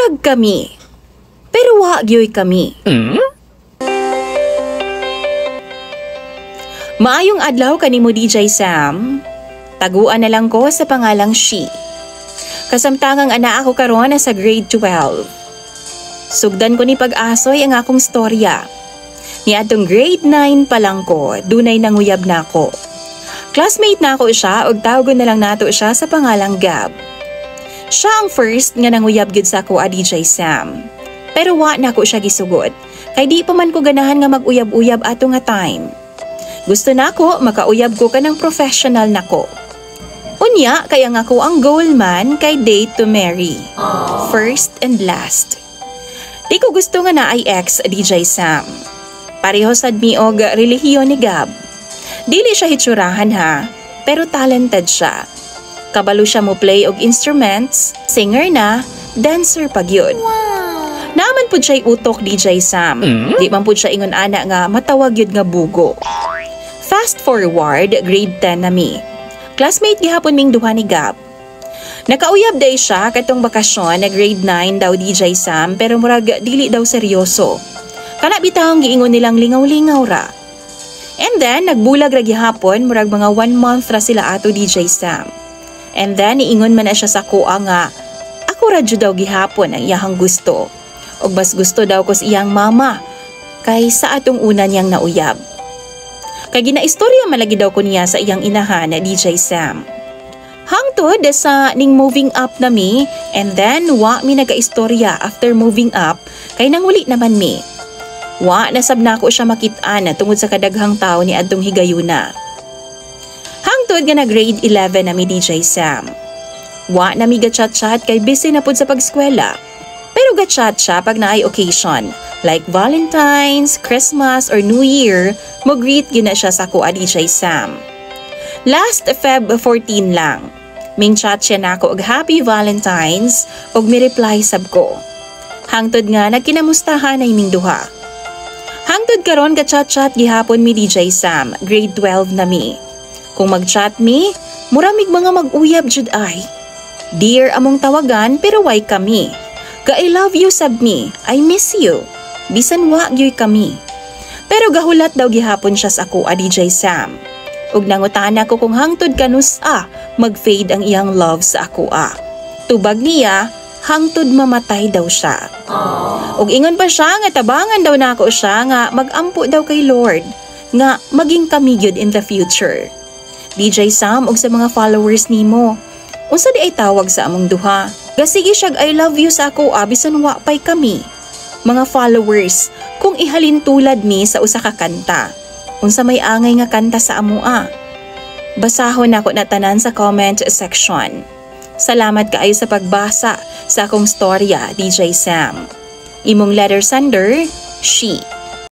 Murag kami. Pero wa gyoy kami. Maayong adlaw kanimo DJ Sam. Taguan na lang ko sa pangalang She. Kasamtangang ana ako karon sa grade 12. Sugdan ko ni pag-asoy ang akong storya. Ni atong grade 9 pa lang ko, dunay nanguyab na ako. Classmate na ako siya ug tawgon na lang nato siya sa pangalang Gab. Siya ang first nga nanguyab gid sa ako a DJ Sam. Pero wa na ko siya gisugod, kay di pa man ko ganahan nga mag-uyab-uyab ato nga time. Gusto na ko makauyab ko kanang professional nako. Unya kaya nga ko ang goal man kay date to marry. First and last. Di ko gusto nga na ay ex DJ Sam. Pareho sad mi og relihiyon ni Gab. Dili siya hitsurahan ha, pero talented siya. Kabalo siya mo play og instruments, singer na, dancer pag yun. Naman pud siya'y utok DJ Sam. Di man pud siya ingon ana nga matawag yun nga bugo. Fast forward, grade 10 na mi. Classmate gihapon ming duha ni Gab. Nakauyab day siya katong bakasyon na grade 9 daw DJ Sam pero murag dili daw seryoso. Kana bitawng giingon nilang lingaw-lingaw ra. And then nagbulag ra gihapon murag mga 1 month ra sila ato DJ Sam. And then niingon man na siya sa kuha nga ako ra jud daw gihapon ang iyahang gusto. Og mas gusto daw ko sa iyang mama kaysa atong una niyang nauyab. Kay ginaistorya malagi daw ko niya sa iyang inahan na DJ Sam. Hangtod sa ning moving up na mi and then wa mi nagaistorya after moving up kay nanguli naman mi. Wa nasab na ako siya makit-an tungod sa kadaghang tao ni adtong higayuna. Hangtod nga na grade 11 na mi DJ Sam. Wa na mi gatchat-chat kay busy na pud sa pagskwela. Pero gatchat siya pag naay occasion. Like Valentine's, Christmas, or New Year, mo-greet gina siya sa kuha DJ Sam. Last Feb 14 lang, ming chat siya na ako og Happy Valentine's og mi-reply sab ko. Hangtod nga nagkinamustahan ay ming duha. Hangtod karon ka-chat-chat gihapon mi DJ Sam, grade 12 na mi. Kung mag-chat mi, muramig mga mag-uyab jud ay. Dear among tawagan pero why kami? Ka I love you sab mi, I miss you. Bisan wa gyoy kami. Pero gahulat daw gihapon siya sa ako a DJ Sam. Ug nangutana ko kung hangtod kanus mag-fade ang iyang love sa ako Tubag niya, hangtod mamatay daw siya. Ug ingon pa siya nga tabangan daw nako siya nga magampo daw kay Lord nga maging kami gyud in the future. DJ Sam ug sa mga followers nimo, unsa di ay tawag sa among duha? Gasige siya I love you sa ako bisan wa pay kami. Mga followers, kung ihalin tulad mi sa usa ka kanta, unsa may angay nga kanta sa amua? Basahon ako na tanan sa comment section. Salamat kaayo sa pagbasa sa akong storya, DJ Sam. Imong letter sender, She.